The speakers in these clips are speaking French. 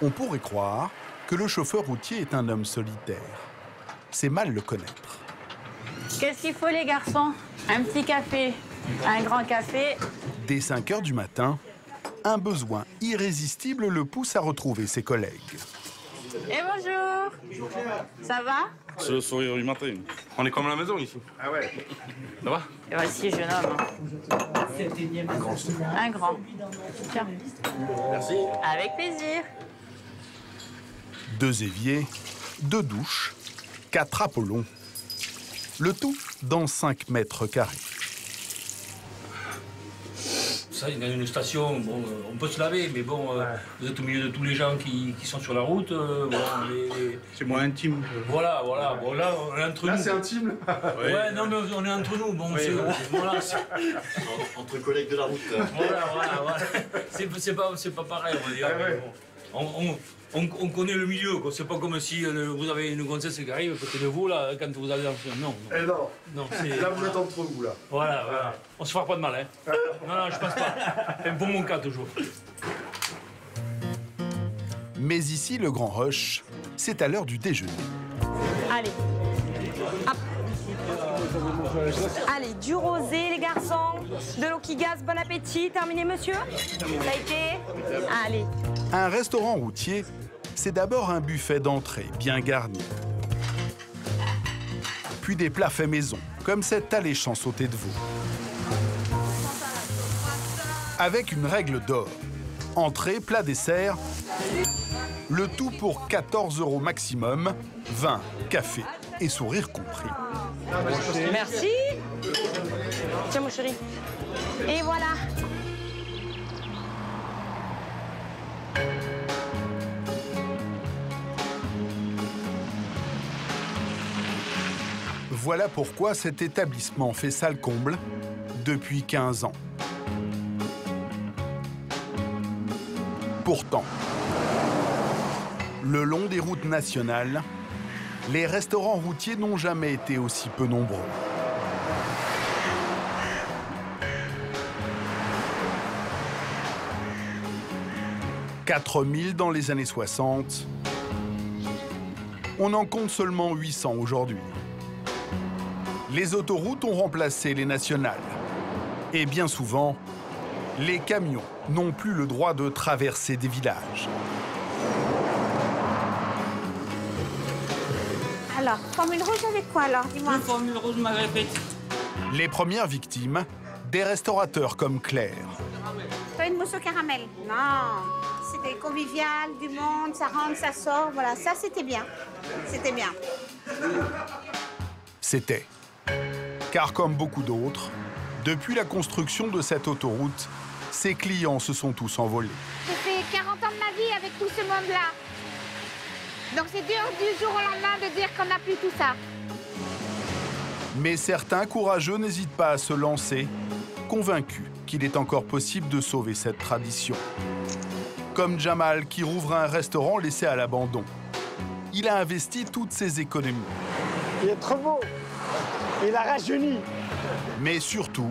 On pourrait croire que le chauffeur routier est un homme solitaire. C'est mal le connaître. Qu'est-ce qu'il faut, les garçons? Un petit café, un grand café. Dès 5 heures du matin, un besoin irrésistible le pousse à retrouver ses collègues. Et bonjour. Ça va? C'est le sourire du matin. On est comme à la maison ici. Ah ouais. Ça va? Et voici, jeune homme. Un grand. Tiens. Merci. Avec plaisir. 2 éviers, 2 douches, 4 Apollons. Le tout dans 5 mètres carrés. Ça, dans une station, bon, on peut se laver, mais bon, vous êtes au milieu de tous les gens qui sont sur la route. Bon, C'est moins intime. Voilà. Bon, là, on est entre nous. Là, c'est intime. Ouais, non, mais on est entre nous. Bon, voilà, Entre collègues de la route. voilà. C'est pas pareil, on va dire. Ouais. Bon, on connaît le milieu, quoi. C'est pas comme si vous avez une gonzesse qui arrive à côté de vous, là, quand vous allez dans le... Non. Eh non. Non, Là, vous êtes entre vous, là. Voilà. On se fera pas de mal, hein. Non, je pense pas. Enfin, pour mon cas, toujours. Mais ici, le grand rush, c'est à l'heure du déjeuner. Allez. Hop. Allez, du rosé, les garçons. De l'eau qui gaze, bon appétit. Terminé, monsieur? Ça a été? Allez. Un restaurant routier, c'est d'abord un buffet d'entrée bien garni. Puis des plats faits maison, comme cet alléchant sauté de veau. Avec une règle d'or. Entrée, plat, dessert, le tout pour 14 € maximum, vin, café et sourire compris. Merci. Tiens, mon chéri. Et voilà. Voilà pourquoi cet établissement fait salle comble depuis 15 ans. Pourtant, le long des routes nationales, les restaurants routiers n'ont jamais été aussi peu nombreux. « 4000 dans les années 60. On en compte seulement 800 aujourd'hui. Les autoroutes ont remplacé les nationales. Et bien souvent, les camions n'ont plus le droit de traverser des villages. Alors, formule rouge avec quoi alors? Dis-moi. Une formule rose maghrébine. Les premières victimes, des restaurateurs comme Claire. Pas une mousse au caramel. Non. C'était convivial, du monde, ça rentre, ça sort. Voilà, ça c'était bien. C'était bien. C'était. Car comme beaucoup d'autres, depuis la construction de cette autoroute, ses clients se sont tous envolés. J'ai fait 40 ans de ma vie avec tout ce monde-là. Donc c'est dur du jour au lendemain de dire qu'on n'a plus tout ça. Mais certains courageux n'hésitent pas à se lancer, convaincus qu'il est encore possible de sauver cette tradition. Comme Jamal qui rouvre un restaurant laissé à l'abandon. Il a investi toutes ses économies. Il est trop beau. Il a rajeuni. Mais surtout,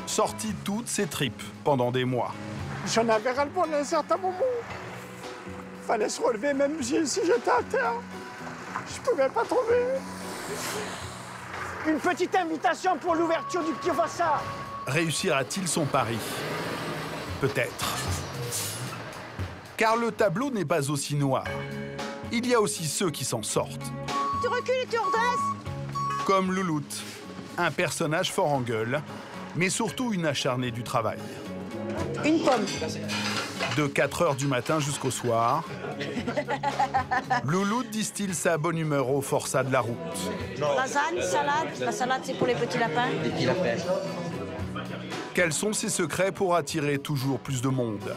sorti toutes ses tripes pendant des mois. J'en avais ras-le-bol à un certain moment. Fallait se relever même si j'étais à terre. Je pouvais pas trouver. Une petite invitation pour l'ouverture du Petit Vossard. Réussira-t-il son pari? Peut-être. Car le tableau n'est pas aussi noir. Il y a aussi ceux qui s'en sortent. Tu recules et tu redresses. Comme Louloute, un personnage fort en gueule, mais surtout une acharnée du travail. Une pomme. De 4 heures du matin jusqu'au soir, Louloute distille sa bonne humeur au forçat de la route. Lasagne, salade. La salade, c'est pour les petits lapins. Quels sont ses secrets pour attirer toujours plus de monde?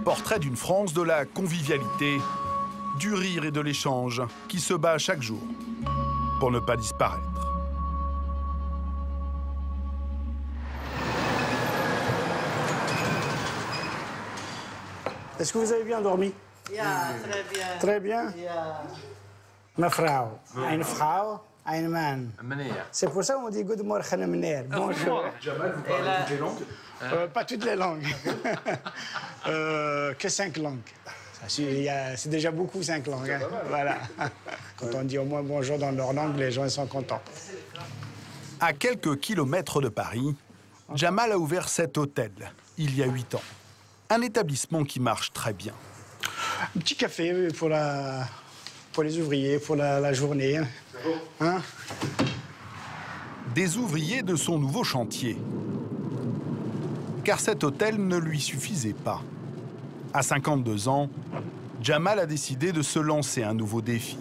Portrait d'une France de la convivialité, du rire et de l'échange qui se bat chaque jour pour ne pas disparaître. Est-ce que vous avez bien dormi? Très bien. Très bien. Mevrouw, une Frau, un man. C'est pour ça qu'on dit good morgen, meneer. Bonjour. Jamal, vous parlez toutes les langues? Pas toutes les langues. Que 5 langues. C'est déjà beaucoup, 5 langues. Hein. Voilà. Quand on dit au moins bonjour dans leur langue, les gens ils sont contents. À quelques kilomètres de Paris, Jamal a ouvert cet hôtel, il y a 8 ans. Un établissement qui marche très bien. Un petit café pour les ouvriers, pour la journée. Hein? Des ouvriers de son nouveau chantier. Car cet hôtel ne lui suffisait pas. À 52 ans, Jamal a décidé de se lancer un nouveau défi.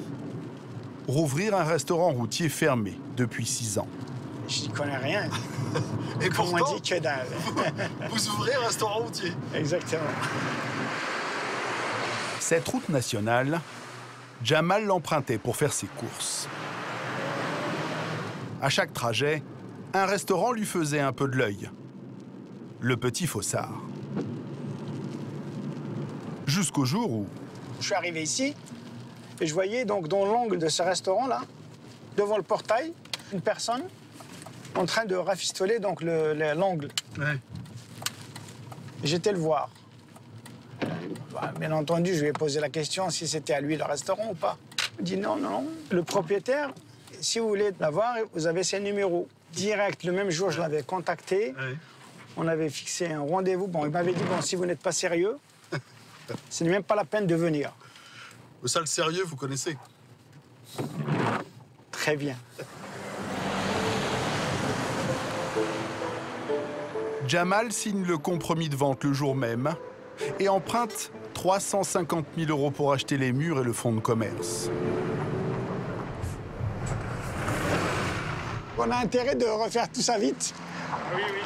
Rouvrir un restaurant routier fermé depuis 6 ans. Je n'y connais rien. Et Comme on dit que dalle. vous ouvrez un restaurant routier. Exactement. Cette route nationale, Jamal l'empruntait pour faire ses courses. À chaque trajet, un restaurant lui faisait un peu de l'œil. Le Petit Fossard. Jusqu'au jour où... Je suis arrivé ici et je voyais donc dans l'angle de ce restaurant-là, devant le portail, une personne en train de rafistoler donc l'angle. Ouais. J'étais le voir. Bien entendu, je lui ai posé la question si c'était à lui le restaurant ou pas. Il me dit non, non. Le propriétaire, si vous voulez l'avoir, vous avez ses numéros. Direct, le même jour, je l'avais contacté. Ouais. On avait fixé un rendez-vous. Bon, il m'avait dit, bon, si vous n'êtes pas sérieux, ce n'est même pas la peine de venir. Ça, le sérieux, vous connaissez. Très bien. Jamal signe le compromis de vente le jour même et emprunte 350 000 € pour acheter les murs et le fonds de commerce. On a intérêt de refaire tout ça vite. Oui, oui.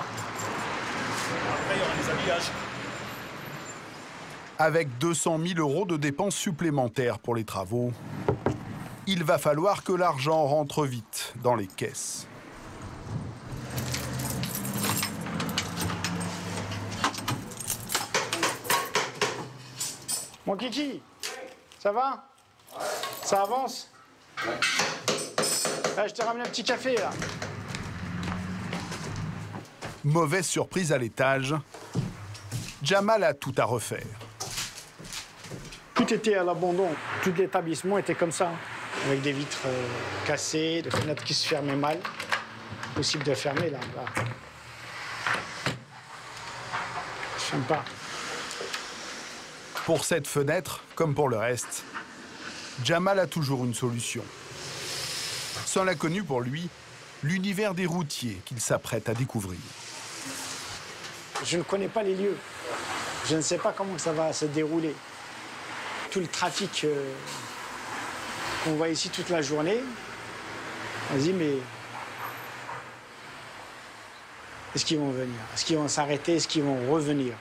Après, il y aura les habillages. Avec 200 000 € de dépenses supplémentaires pour les travaux, il va falloir que l'argent rentre vite dans les caisses. Mon kiki, ça va? Ouais. Ça avance? Ouais. Là, je t'ai ramené un petit café, là. Mauvaise surprise à l'étage, Jamal a tout à refaire. Tout était à l'abandon. Tout l'établissement était comme ça, avec des vitres cassées, des fenêtres qui se fermaient mal. Possible de fermer, là. Je n'aime pas. Pour cette fenêtre, comme pour le reste, Jamal a toujours une solution. Sans l'inconnu pour lui, l'univers des routiers qu'il s'apprête à découvrir. Je ne connais pas les lieux. Je ne sais pas comment ça va se dérouler. Tout le trafic qu'on voit ici toute la journée, on se dit, mais est-ce qu'ils vont venir? Est-ce qu'ils vont s'arrêter? Est-ce qu'ils vont revenir?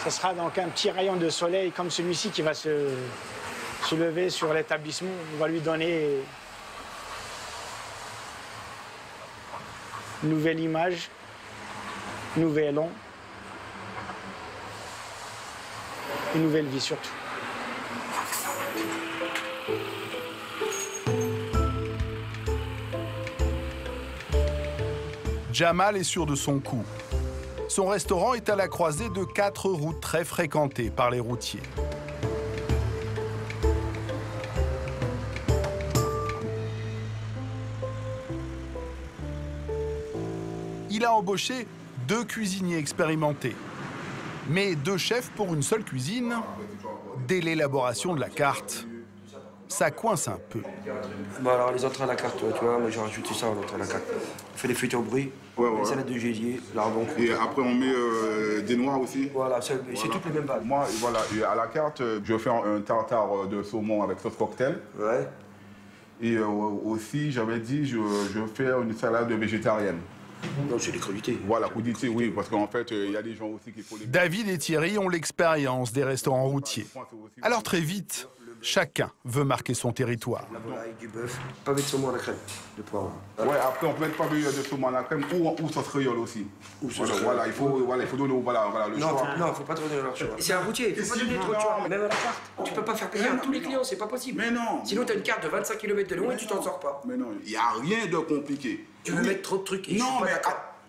Ce sera donc un petit rayon de soleil comme celui-ci qui va se lever sur l'établissement. On va lui donner une nouvelle image, nouvel an, une nouvelle vie surtout. Jamal est sûr de son coup. Son restaurant est à la croisée de 4 routes très fréquentées par les routiers. Il a embauché 2 cuisiniers expérimentés, mais 2 chefs pour une seule cuisine. Dès l'élaboration de la carte, ça coince un peu. Bah alors les entrées à la carte, tu vois, moi j'ai rajouté ça en entrée à la carte. On fait des frites au brie, des salades de gélier, lardon. Et après on met des noirs aussi. Voilà, c'est toutes les mêmes bases. Moi, voilà, à la carte, je fais un tartare de saumon avec sauce cocktail. Ouais. Et aussi, j'avais dit, je fais une salade végétarienne. Non, c'est des crudités. Voilà, crudités, oui, parce qu'en fait, il y a des gens aussi qui font les... David et Thierry ont l'expérience des restaurants routiers. Alors très vite, Chacun veut marquer son territoire. La volaille, du bœuf, pavé de saumon à la crème, de poivre. Ouais, après on peut mettre pavé de saumon à la crème ou sauce créole aussi. Voilà, il faut donner le choix. Non, faut pas donner leur choix. C'est un routier, il faut pas donner trop de choix. Même à la carte, tu peux pas faire payer à tous les clients, c'est pas possible. Mais non. Sinon t'as une carte de 25 km de long et tu t'en sors pas. Mais non, il n'y a rien de compliqué. Tu veux mettre trop de trucs et non, mais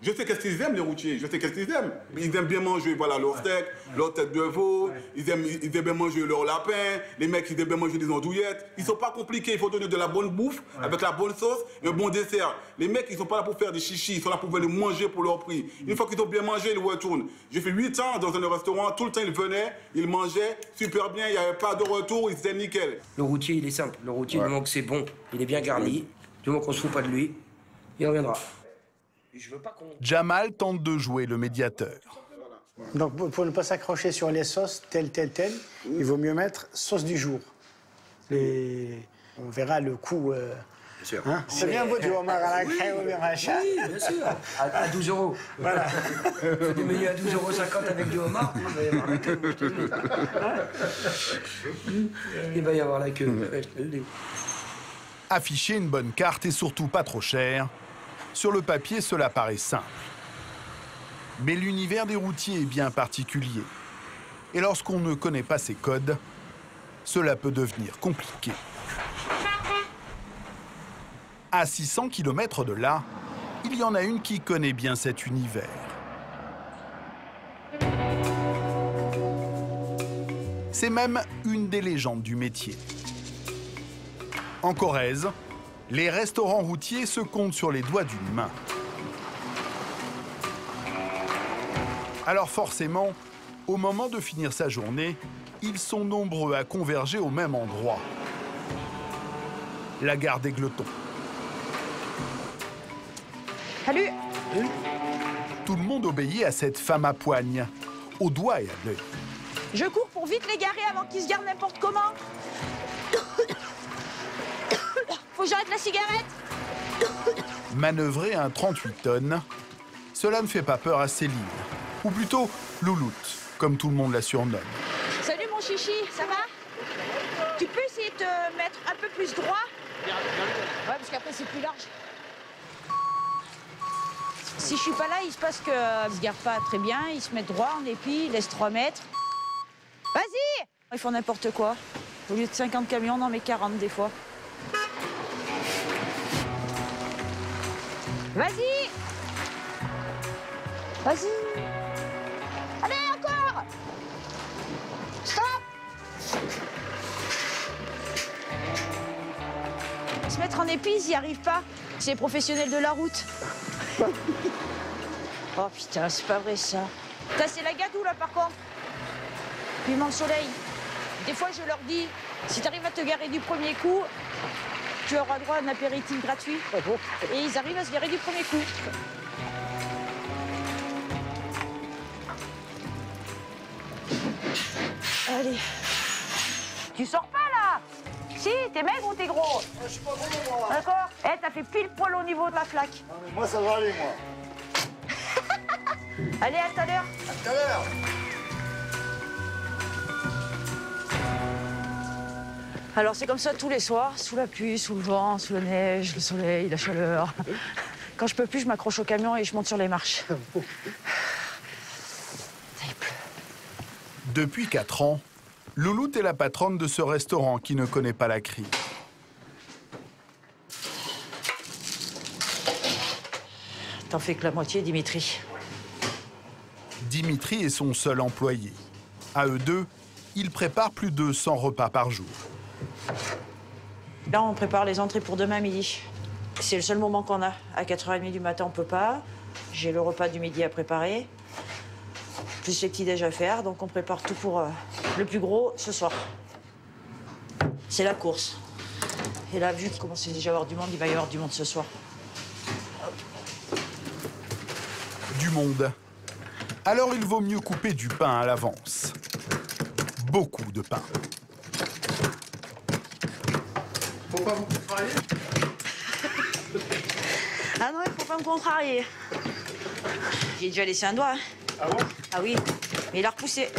je sais qu'est-ce qu'ils aiment, les routiers. Je sais qu'est-ce qu'ils aiment. Ils aiment bien manger leur steak, leur tête de veau. Ils aiment bien manger leur lapin. Les mecs, ils aiment bien manger des andouillettes. Ils sont pas compliqués. Il faut donner de la bonne bouffe, avec la bonne sauce et un bon dessert. Les mecs, ils sont pas là pour faire des chichis. Ils sont là pour venir manger pour leur prix. Une fois qu'ils ont bien mangé, ils retournent. J'ai fait 8 ans dans un restaurant. Tout le temps, ils venaient, ils mangeaient super bien. Il n'y avait pas de retour. Ils étaient nickel. Le routier, il est simple. Le routier, du moment que c'est bon, il est bien garni. Du moment qu'on se fout pas de lui, il reviendra. Je veux pas qu'on... Jamal tente de jouer le médiateur. Donc, pour ne pas s'accrocher sur les sauces, telle, il vaut mieux mettre sauce du jour. On verra le coût. Bien sûr. Hein, c'est bien beau du homard à la crème ou bien machin. Oui, bien sûr. À 12 €. Voilà. Fais des menus à 12,50 € avec du homard, il va y avoir la queue. Il va y avoir la queue. Afficher une bonne carte et surtout pas trop cher. Sur le papier, cela paraît simple. Mais l'univers des routiers est bien particulier. Et lorsqu'on ne connaît pas ses codes, cela peut devenir compliqué. À 600 km de là, il y en a une qui connaît bien cet univers. C'est même une des légendes du métier. En Corrèze, les restaurants routiers se comptent sur les doigts d'une main. Alors forcément, au moment de finir sa journée, ils sont nombreux à converger au même endroit. La gare d'Égletons. Salut. Tout le monde obéit à cette femme à poigne, au doigt et à l'œil. Je cours pour vite les garer avant qu'ils se garent n'importe comment. Faut que j'arrête la cigarette. Manœuvrer un 38 tonnes, cela ne fait pas peur à Céline. Ou plutôt Louloute, comme tout le monde la surnomme. Salut mon chichi, ça va? Tu peux essayer de te mettre un peu plus droit? Ouais, parce qu'après c'est plus large. Si je suis pas là, il se passe qu'ils se garent pas très bien, ils se mettent droit en épi, ils laissent 3 mètres. Vas-y! Ils font n'importe quoi. Au lieu de 50 camions, on en met 40 des fois. Vas-y! Vas-y! Allez, encore! Stop! Se mettre en épi, ils n'y arrivent pas. C'est les professionnels de la route. Oh putain, c'est pas vrai ça. Putain, c'est la gadoue là par contre. Piment le soleil. Des fois, je leur dis, si tu arrives à te garer du premier coup, tu auras droit à un apéritif gratuit. Et ils arrivent à se garer du premier coup. Allez. Tu sors pas là? Si, t'es maigre ou t'es gros? Je suis pas gros, moi. D'accord. Eh, t'as fait pile poil au niveau de la flaque. Non, mais moi, ça va aller, moi. Allez, à tout à l'heure. À tout à l'heure. Alors c'est comme ça tous les soirs, sous la pluie, sous le vent, sous la neige, le soleil, la chaleur. Quand je peux plus, je m'accroche au camion et je monte sur les marches. Ça y pleut. Depuis 4 ans, Louloute est la patronne de ce restaurant qui ne connaît pas la crise. T'en fais que la moitié, Dimitri. Dimitri est son seul employé. À eux deux, ils préparent plus de 100 repas par jour. Là, on prépare les entrées pour demain midi. C'est le seul moment qu'on a. À 4h30 du matin, on peut pas. J'ai le repas du midi à préparer, plus les petits-déj à faire. Donc on prépare tout pour le plus gros ce soir. C'est la course. Et là, vu qu'il commence déjà à y avoir du monde, il va y avoir du monde ce soir. Du monde. Alors il vaut mieux couper du pain à l'avance. Beaucoup de pain. Faut pas vous contrarier. Ah non, il faut pas me contrarier. J'ai déjà laissé un doigt. Hein. Ah bon? Ah oui, mais il a repoussé.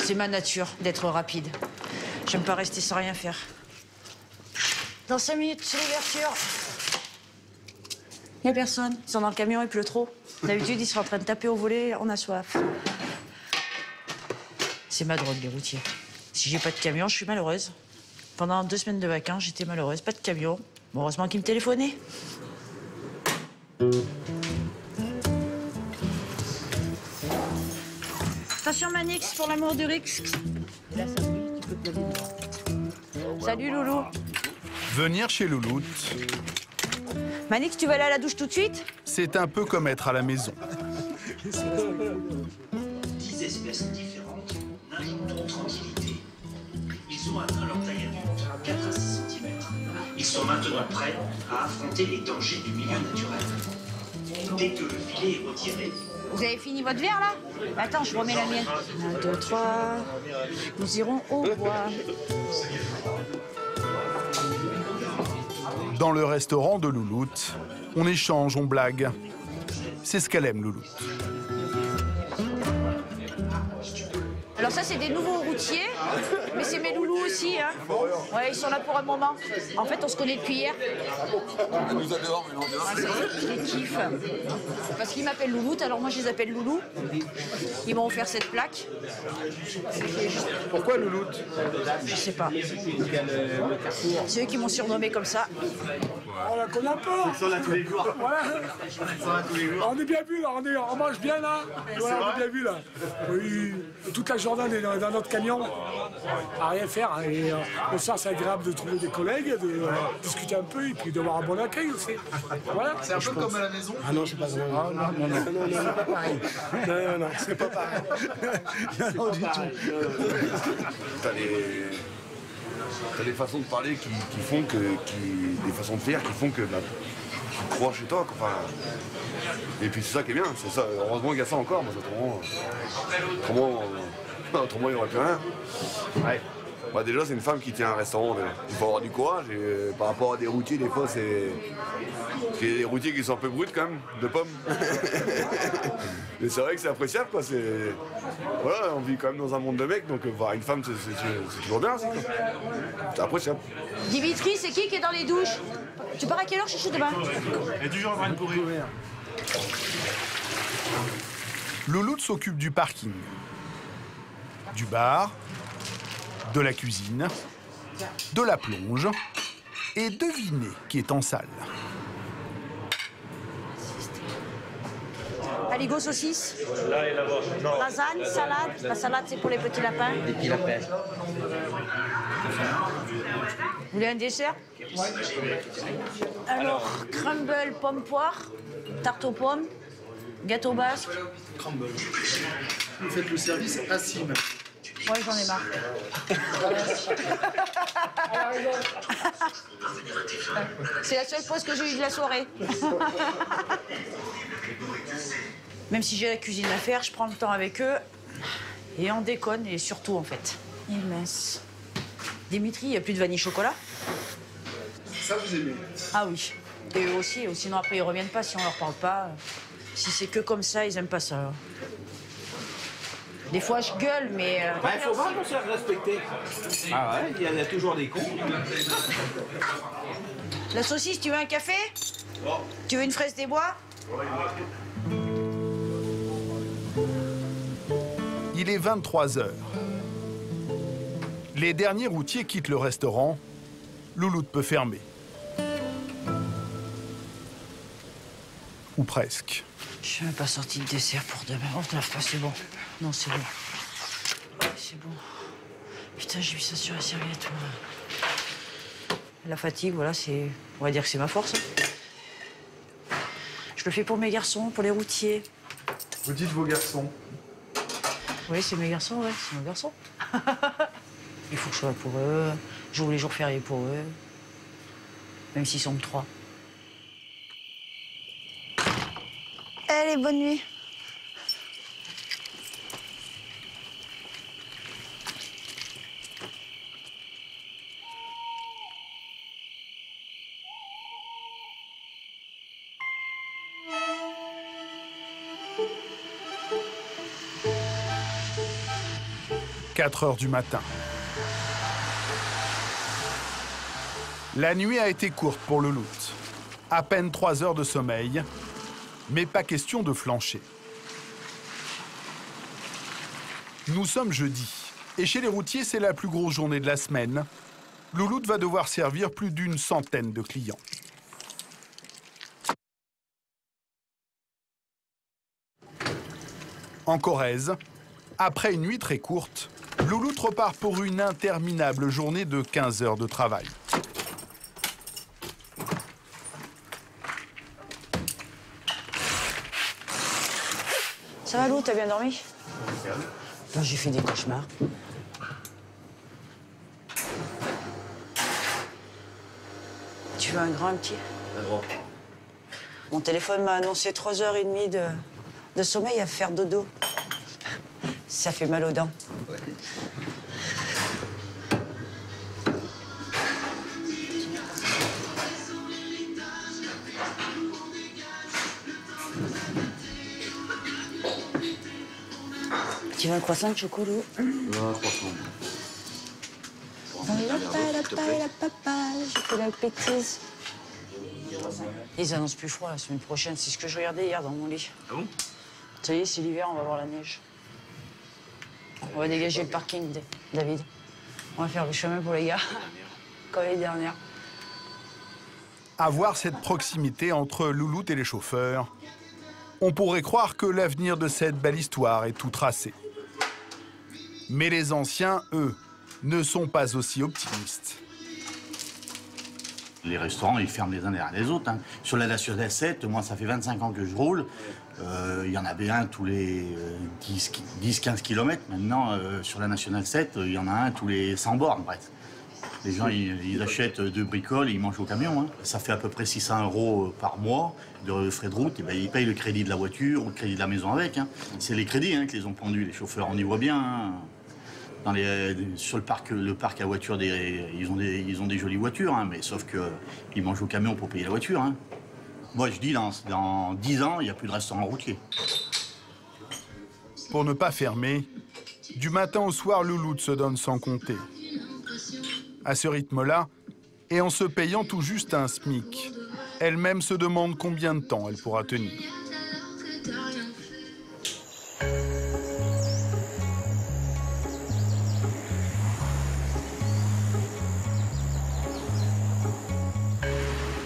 C'est ma nature d'être rapide. J'aime pas rester sans rien faire. Dans 5 minutes, c'est l'ouverture. Il n'y a personne. Ils sont dans le camion, il pleut trop. D'habitude, ils sont en train de taper au volet, on a soif. C'est ma drogue, les routiers. Si j'ai pas de camion, je suis malheureuse. Pendant 2 semaines de vacances, j'étais malheureuse. Pas de camion. Bon, heureusement qu'ils me téléphonaient. Attention, Manix, pour l'amour du Rix. Là, ça brille, tu peux te lever. Salut, Loulou. Venir chez Louloute, Manix, tu vas aller à la douche tout de suite? c'est un peu comme être à la maison. 10 espèces différentes nagent en toute tranquillité. Ils ont atteint leur taille adulte, 4 à 6 cm. Ils sont maintenant prêts à affronter les dangers du milieu naturel. Dès que le filet est retiré, Vous avez fini votre verre, là? Attends, je remets la mienne. 1, 2, 3. Nous irons au bois. Dans le restaurant de Louloute, on échange, on blague. C'est ce qu'elle aime, Louloute. Alors ça, c'est des nouveaux routiers, mais c'est mes loulous aussi, hein. Ouais, ils sont là pour un moment. En fait, on se connaît depuis hier. Elle nous adore, mais non, Ah, je les kiffe. Parce qu'ils m'appellent Louloute, alors moi je les appelle Loulou. Ils m'ont offert cette plaque. Pourquoi Louloute? Je sais pas. C'est eux qui m'ont surnommé comme ça. On la connaît pas. ils sont là tous les jours. On est bien vu là, on mange bien là. Voilà, on est bien vu là. Oui, toute la journée on est dans notre camion, à rien faire. Et le soir c'est agréable de trouver des collègues, de discuter un peu et puis d'avoir un bon accueil aussi. Voilà. C'est un peu comme à la maison? Ah non, c'est pas ça. Non, c'est pas pareil. Non, c'est pas pareil. Non, du tout. T'as des façons de parler qui font que. des façons de faire qui font que bah, tu crois chez toi. Quoi. Enfin, et puis c'est ça qui est bien. C'est ça. Heureusement qu'il y a ça encore. Parce autrement, il n'y aurait plus rien. Ouais. Bah, déjà, c'est une femme qui tient un restaurant. Déjà. Il faut avoir du courage. Et par rapport à des routiers, des fois, c'est des routiers qui sont un peu bruts quand même, de pommes. Mais c'est vrai que c'est appréciable. Quoi. Voilà, on vit quand même dans un monde de mecs. Donc voir une femme, c'est toujours bien aussi. Quoi. C'est appréciable. Dimitri, c'est qui est dans les douches? Tu pars à quelle heure, chouchou, demain? Elle est toujours en train de courir. Louloute s'occupe du parking, du bar, de la cuisine, de la plonge et devinez qui est en salle. Aligot, saucisse. Lasagne, salade. La salade, c'est pour les petits lapins. Des petits lapins. Vous voulez un dessert? Alors, crumble, pomme poire, tarte aux pommes, gâteau basque. Crumble. Vous faites le service assis même. Ouais, j'en ai marre. C'est la seule pause que j'ai eue de la soirée. Même si j'ai la cuisine à faire, je prends le temps avec eux et on déconne, et surtout en fait. Il est mince. Dimitri, il n'y a plus de vanille chocolat? Ça, vous aimez? Ah oui. Et eux aussi, ou sinon après ils reviennent pas si on leur parle pas. Si c'est que comme ça, ils aiment pas ça. Des fois je gueule, mais... Il faut voir qu'on se faire respecter. Ah ouais, il y a toujours des cons. La saucisse, tu veux un café? Tu veux une fraise des bois? Il est 23 h. Les derniers routiers quittent le restaurant. Louloute peut fermer. Ou presque. Je suis même pas sorti de dessert pour demain. On te lave pas, c'est bon. Non, c'est bon. Ouais, c'est bon. Putain, j'ai vu ça sur la serviette. Moi. La fatigue, voilà, c'est... On va dire que c'est ma force. Je le fais pour mes garçons, pour les routiers. Vous dites vos garçons? Oui, c'est mes garçons, ouais, c'est mes garçons. Il faut que je sois là pour eux. J'ouvre les jours fériés pour eux. Même s'ils sont que 3. Allez, bonne nuit. 4 heures du matin. La nuit a été courte pour Louloute. À peine 3 heures de sommeil, mais pas question de flancher. Nous sommes jeudi, et chez les routiers, c'est la plus grosse journée de la semaine. Louloute va devoir servir plus d'une centaine de clients. En Corrèze, après une nuit très courte, Louloute repart pour une interminable journée de 15 heures de travail. Ça va, Lou, t'as bien dormi? Moi, j'ai fait des cauchemars. Tu veux un grand, un petit? Un grand. Mon téléphone m'a annoncé 3h30 de sommeil à faire dodo. Ça fait mal aux dents. Ouais. Tu veux un croissant de chocolat? Non, croissant. J'ai fait la bêtise. Ils annoncent plus froid la semaine prochaine. C'est ce que je regardais hier dans mon lit. Ah bon? Ça y est, c'est l'hiver, on va voir la neige. On va dégager le parking, David. On va faire le chemin pour les gars, comme les dernières. À voir cette proximité entre Louloute et les chauffeurs, on pourrait croire que l'avenir de cette belle histoire est tout tracé. Mais les anciens, eux, ne sont pas aussi optimistes. Les restaurants, ils ferment les uns derrière les autres. Hein. Sur la Nationale 7, moi, ça fait 25 ans que je roule. Il y en avait un tous les 10-15 km. Maintenant, sur la Nationale 7, il y en a un tous les 100 bornes, bref. Les gens, ils achètent 2 bricoles et ils mangent au camion. Hein. Ça fait à peu près 600 € par mois de frais de route. Et ben, ils payent le crédit de la voiture ou le crédit de la maison avec. Hein. C'est les crédits qui les ont pendus, les chauffeurs. On y voit bien. Hein. Sur le parc à voitures, ils ont des jolies voitures, hein, mais sauf qu'ils mangent au camion pour payer la voiture. Hein. Moi, je dis, dans 10 ans, il n'y a plus de restaurant routier. Pour ne pas fermer, du matin au soir, Louloute se donne sans compter. À ce rythme-là, et en se payant tout juste un SMIC, elle-même se demande combien de temps elle pourra tenir.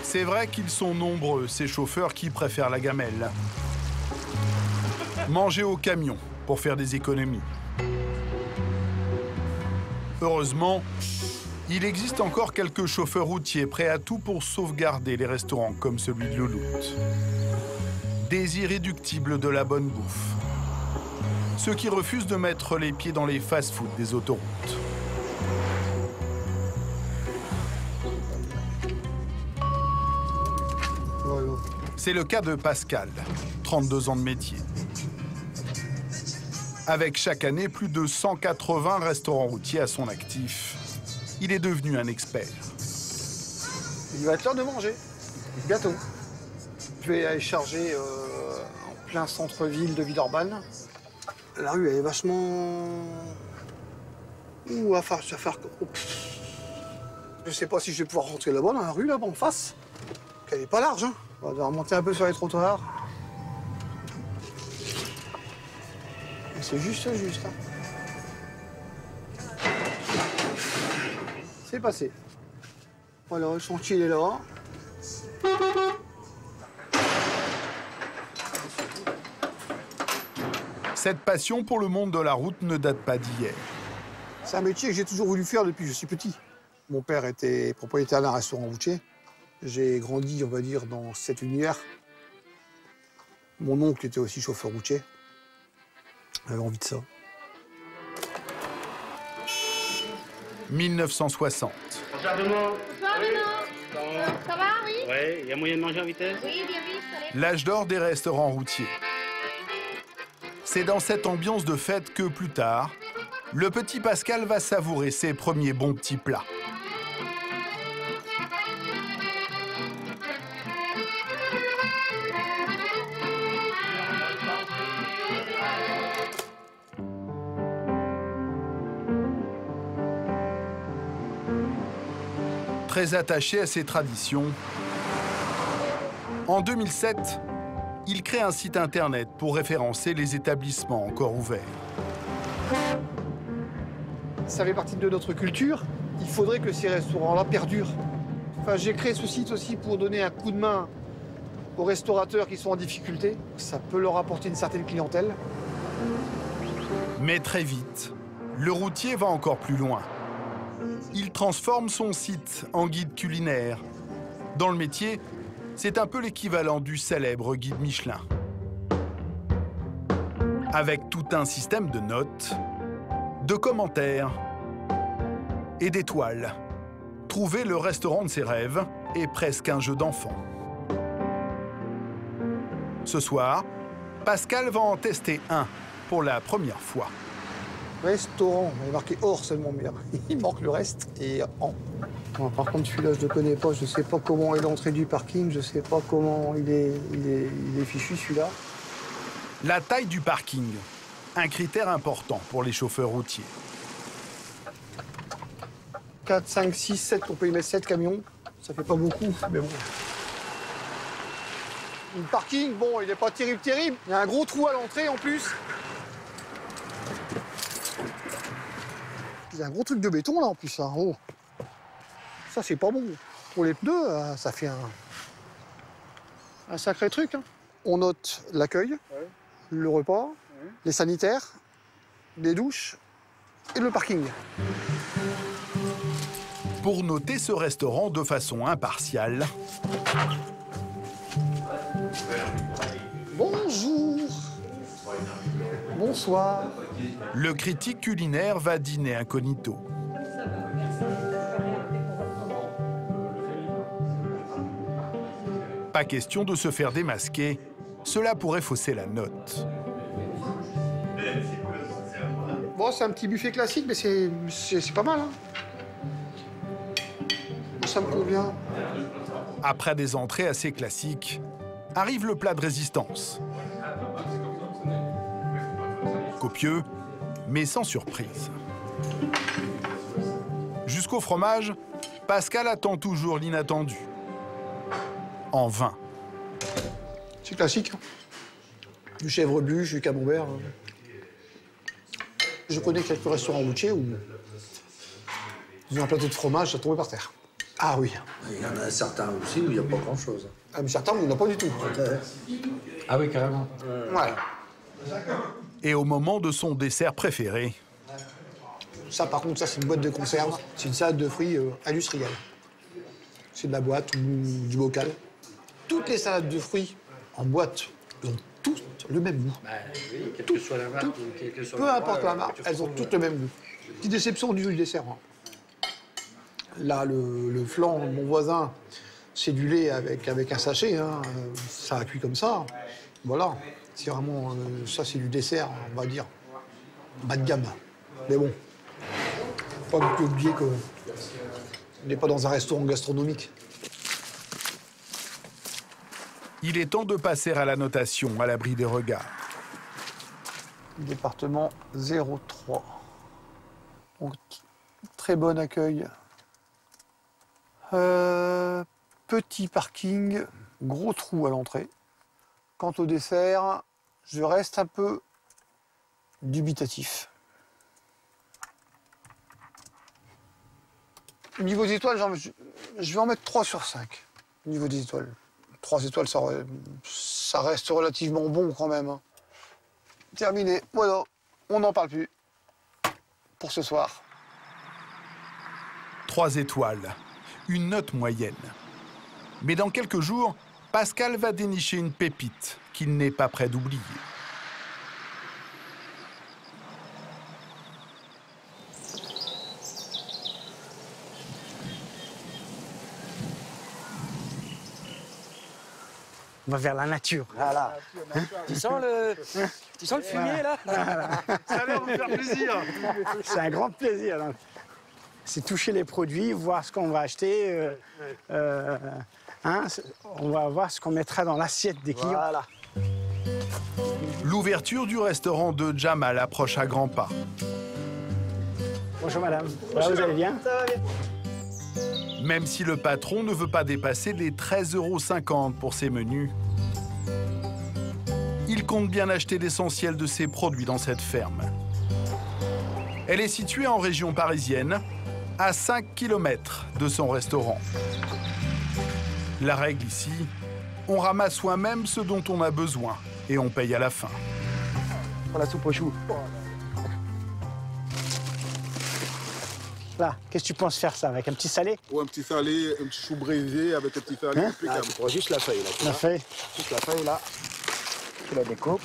C'est vrai qu'ils sont nombreux, ces chauffeurs qui préfèrent la gamelle. Manger au camion pour faire des économies. Heureusement, il existe encore quelques chauffeurs routiers prêts à tout pour sauvegarder les restaurants comme celui de Louloute. Des irréductibles de la bonne bouffe. Ceux qui refusent de mettre les pieds dans les fast-foods des autoroutes. C'est le cas de Pascal, 32 ans de métier. Avec chaque année plus de 180 restaurants routiers à son actif, il est devenu un expert. Il va être l'heure de manger, bientôt. Je vais aller charger en plein centre-ville de Villeurbanne. La rue, elle est vachement... Ouh, à faire... Je sais pas si je vais pouvoir rentrer là-bas, dans la rue, là-bas, en face. Elle est pas large, hein. On va devoir monter un peu sur les trottoirs. C'est juste. Hein. C'est passé. Voilà, le chantier il est là. Cette passion pour le monde de la route ne date pas d'hier. C'est un métier que j'ai toujours voulu faire depuis que je suis petit. Mon père était propriétaire d'un restaurant routier. J'ai grandi, on va dire, dans cet univers. Mon oncle était aussi chauffeur routier. J'avais envie de ça. 1960. Bonsoir tout le monde. Bonsoir, Benoît. Ça va, oui? Oui, il y a moyen de manger en vitesse? Oui, bien vite, allez. L'âge d'or des restaurants routiers. C'est dans cette ambiance de fête que plus tard, le petit Pascal va savourer ses premiers bons petits plats. Très attaché à ses traditions, en 2007, il crée un site internet pour référencer les établissements encore ouverts. Ça fait partie de notre culture. Il faudrait que ces restaurants-là perdurent. Enfin, j'ai créé ce site aussi pour donner un coup de main aux restaurateurs qui sont en difficulté. Ça peut leur apporter une certaine clientèle. Mais très vite, le routier va encore plus loin. Il transforme son site en guide culinaire. Dans le métier, c'est un peu l'équivalent du célèbre guide Michelin. Avec tout un système de notes, de commentaires et d'étoiles. Trouver le restaurant de ses rêves est presque un jeu d'enfant. Ce soir, Pascal va en tester un pour la première fois. Restaurant, il est marqué or seulement bien. Il manque le reste et en. Bon, par contre, celui-là, je ne le connais pas. Je ne sais pas comment est l'entrée du parking. Je ne sais pas comment il est fichu, celui-là. La taille du parking, un critère important pour les chauffeurs routiers. 4, 5, 6, 7, on peut y mettre 7 camions. Ça fait pas beaucoup, mais bon. Le parking, bon, il n'est pas terrible. Il y a un gros trou à l'entrée en plus. Il y a un gros truc de béton là en plus, hein. Oh. Ça c'est pas bon. Pour les pneus, ça fait un sacré truc, hein. On note l'accueil, le repas, les sanitaires, les douches et le parking. Pour noter ce restaurant de façon impartiale, bonjour. Bonsoir. Le critique culinaire va dîner incognito. Pas question de se faire démasquer, cela pourrait fausser la note. Bon, c'est un petit buffet classique, mais c'est pas mal, hein. Ça me convient. Après des entrées assez classiques, arrive le plat de résistance. Copieux, mais sans surprise. Jusqu'au fromage, Pascal attend toujours l'inattendu. En vain. C'est classique. Du chèvre bûche, du camembert. Je connais quelques restaurants routiers où ils ont un plateau de fromage, ça tombait par terre. Ah oui. Il y en a certains aussi où il n'y a pas grand-chose. Ah, mais certains où il n'y en a pas du tout. Ah oui, carrément. Ouais. Et au moment de son dessert préféré... Ça, par contre, ça, c'est une boîte de conserve. C'est une salade de fruits industrielle. C'est de la boîte ou du bocal. Toutes les salades de fruits en boîte, elles ont toutes le même goût. Bah, oui, quelle que soit la marque. Peu importe la marque, elles ont toutes le même goût. Petite déception du dessert. Hein. Là, le flan de mon voisin, c'est du lait avec un sachet. Hein. Ça a cuit comme ça. Voilà. C'est vraiment... ça, c'est du dessert, on va dire, bas de gamme. Mais bon, faut pas oublier qu'on n'est pas dans un restaurant gastronomique. Il est temps de passer à la notation, à l'abri des regards. Département 03. Donc, très bon accueil. Petit parking, gros trou à l'entrée. Quant au dessert, je reste un peu dubitatif. Niveau des étoiles, je vais en mettre 3 sur 5. Niveau des étoiles. 3 étoiles, ça reste relativement bon quand même. Hein. Terminé. Voilà, on n'en parle plus pour ce soir. 3 étoiles, une note moyenne. Mais dans quelques jours, Pascal va dénicher une pépite qu'il n'est pas prêt d'oublier. On va vers la nature. Voilà. Hein? Tu sens le fumier, là? Ça a l'air de me faire plaisir. C'est un grand plaisir. C'est toucher les produits, voir ce qu'on va acheter. Hein, on va voir ce qu'on mettra dans l'assiette des clients. Voilà. L'ouverture du restaurant de Jamal approche à grands pas. Bonjour madame. Bonjour. Vous allez bien? Ça va bien. Même si le patron ne veut pas dépasser les 13,50 € pour ses menus, il compte bien acheter l'essentiel de ses produits dans cette ferme. Elle est située en région parisienne, à 5 km de son restaurant. La règle ici, on ramasse soi-même ce dont on a besoin et on paye à la fin. Pour la soupe aux choux. Là, qu'est-ce que tu penses faire ça avec un petit salé? Ou un petit salé, un petit chou braisé avec un petit salé. Ah, tu prends juste la feuille là. La feuille? Juste la feuille là. Tu la découpes.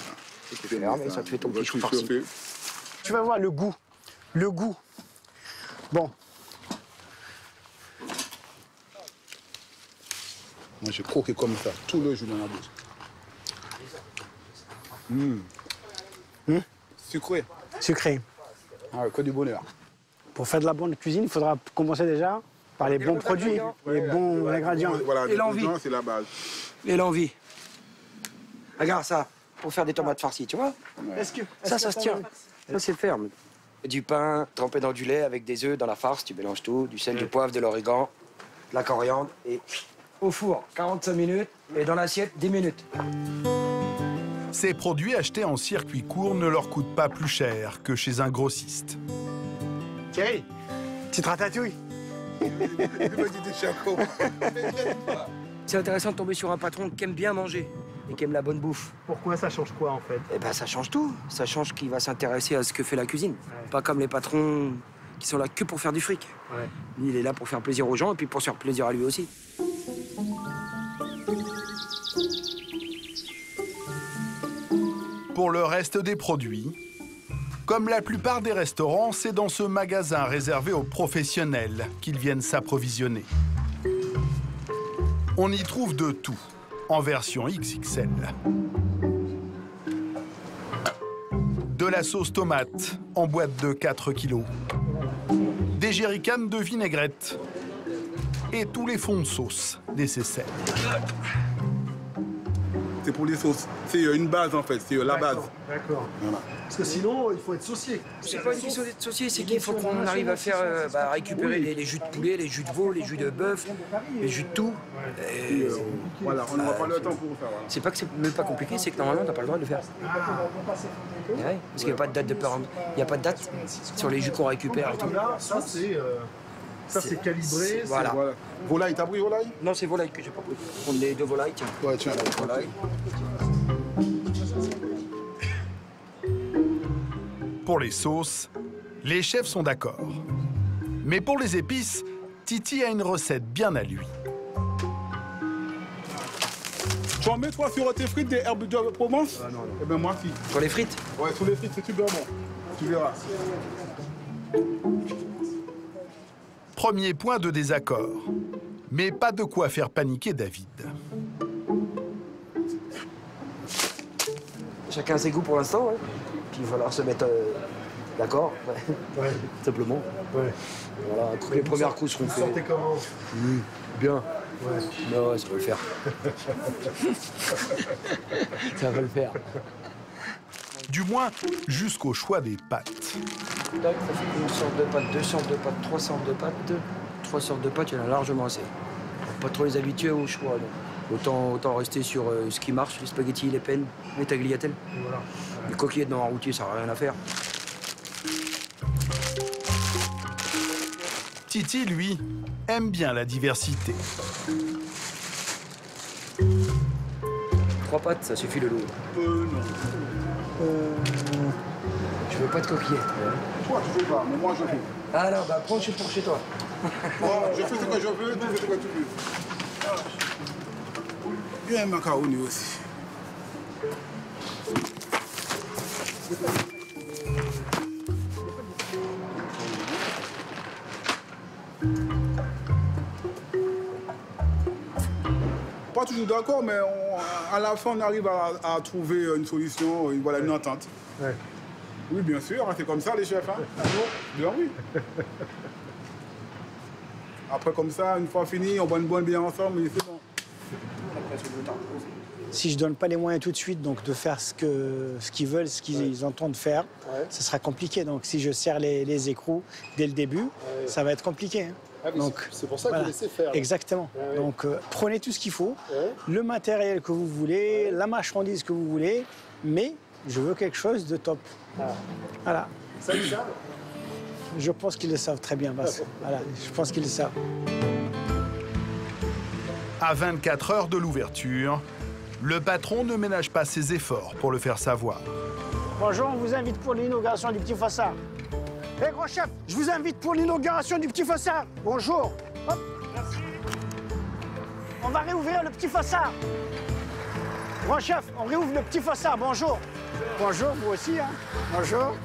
Et tu fermes et ça te fait ton petit chou farci. Tu vas voir le goût. Le goût. Bon. Moi, j'ai croqué comme ça, tout le jus dans la bouche. Sucré. Sucré. Ah, que du bonheur. Pour faire de la bonne cuisine, il faudra commencer déjà par les bons produits, les bons ingrédients. Voilà, et l'envie. C'est la base. Et l'envie. Regarde ça, pour faire des tomates farcies, tu vois. Ça se tient. Ça, c'est ferme. Du pain trempé dans du lait avec des œufs dans la farce, tu mélanges tout, du sel, du poivre, de l'origan, de la coriandre et au four, 45 minutes et dans l'assiette, 10 minutes. Ces produits achetés en circuit court ne leur coûtent pas plus cher que chez un grossiste. Thierry, petite ratatouille. C'est intéressant de tomber sur un patron qui aime bien manger et qui aime la bonne bouffe. Pourquoi ça change quoi en fait? Eh ben ça change tout. Ça change qu'il va s'intéresser à ce que fait la cuisine. Ouais. Pas comme les patrons qui sont là que pour faire du fric. Ouais. Lui, il est là pour faire plaisir aux gens et puis pour se faire plaisir à lui aussi. Pour le reste des produits, comme la plupart des restaurants, c'est dans ce magasin réservé aux professionnels qu'ils viennent s'approvisionner. On y trouve de tout, en version XXL. De la sauce tomate en boîte de 4 kg. Des jerrycans de vinaigrette. Et tous les fonds de sauce nécessaires. C'est pour les sauces. C'est une base en fait, c'est la base. D'accord. Voilà. Parce que sinon, il faut être saucier. C'est pas une question d'être saucier, c'est qu'il faut qu'on arrive à faire récupérer les jus de poulet, les jus de veau, les jus de bœuf, les jus de tout. Et voilà, on n'aura pas le temps pour faire. Voilà. C'est pas que c'est même pas compliqué, c'est que normalement t'as pas le droit de le faire. Ouais, parce qu'il n'y a pas de date de péremption. Il n'y a pas de date sur les jus qu'on récupère et tout. Là, ça c'est calibré. Voilà. Volaille, t'as pris volaille? Non, c'est volaille que j'ai pas pris. On est deux volailles, tiens. Ouais, tiens, volaille. Pour les sauces, les chefs sont d'accord. Mais pour les épices, Titi a une recette bien à lui. Tu en mets toi sur tes frites des herbes de Provence? Ah non. Eh ben moi si. Sur les frites? Ouais, sur les frites, c'est super bon. Tu verras. Premier point de désaccord. Mais pas de quoi faire paniquer David. Chacun ses goûts pour l'instant, ouais. Puis il va falloir se mettre d'accord, ouais. Simplement. Ouais. Voilà, les premières coups seront faites. Vous sentez comment? Bien. Ouais. Non, ouais, ça va le faire. Ça va le faire. Du moins, jusqu'au choix des pâtes. Tac, ça fait une sorte de pâte, deux sortes de pâtes, trois sortes de pâtes. Trois sortes de pâtes, il y en a largement assez. Pas trop les habituer au choix. Autant rester sur ce qui marche, les spaghettis, les pennes, les tagliatelles. Voilà. Les coquillettes dans un routier, ça n'a rien à faire. Titi, lui, aime bien la diversité. 3 pâtes, ça suffit le lot. Non. Je veux pas de coquillettes. Toi, tu veux pas, mais moi, je veux. Ah non, bah prends pour chez toi. Moi, je fais ce que je veux, tu fais ce que tu veux. Il y a un macaroni aussi. Pas toujours d'accord, mais à la fin, on arrive à trouver une solution, voilà, une entente. Ouais. Oui, bien sûr, c'est comme ça les chefs. Hein. Ah bon? Bien oui. Après, comme ça, une fois fini, on boit bien ensemble et c'est bon. Si je donne pas les moyens tout de suite, donc de faire ce qu'ils veulent, ce qu'ils entendent faire, ce sera compliqué. Donc si je serre les écrous dès le début, ça va être compliqué. Hein. Ah oui, c'est pour ça que vous laissez faire. Là. Exactement. Ouais. Donc prenez tout ce qu'il faut, le matériel que vous voulez, la marchandise que vous voulez, mais je veux quelque chose de top. Voilà. Ça, ils savent. Je pense qu'ils le savent très bien, Bas. Voilà, je pense qu'ils le savent. À 24 heures de l'ouverture, le patron ne ménage pas ses efforts pour le faire savoir. Bonjour, on vous invite pour l'inauguration du Petit Fossard. Hé, grand chef, je vous invite pour l'inauguration du Petit Fossard. Bonjour. Hop. Merci. On va réouvrir le Petit Fossard. Grand chef, on réouvre le Petit Fossard. Bonjour. Bonjour, vous aussi. Hein. Bonjour.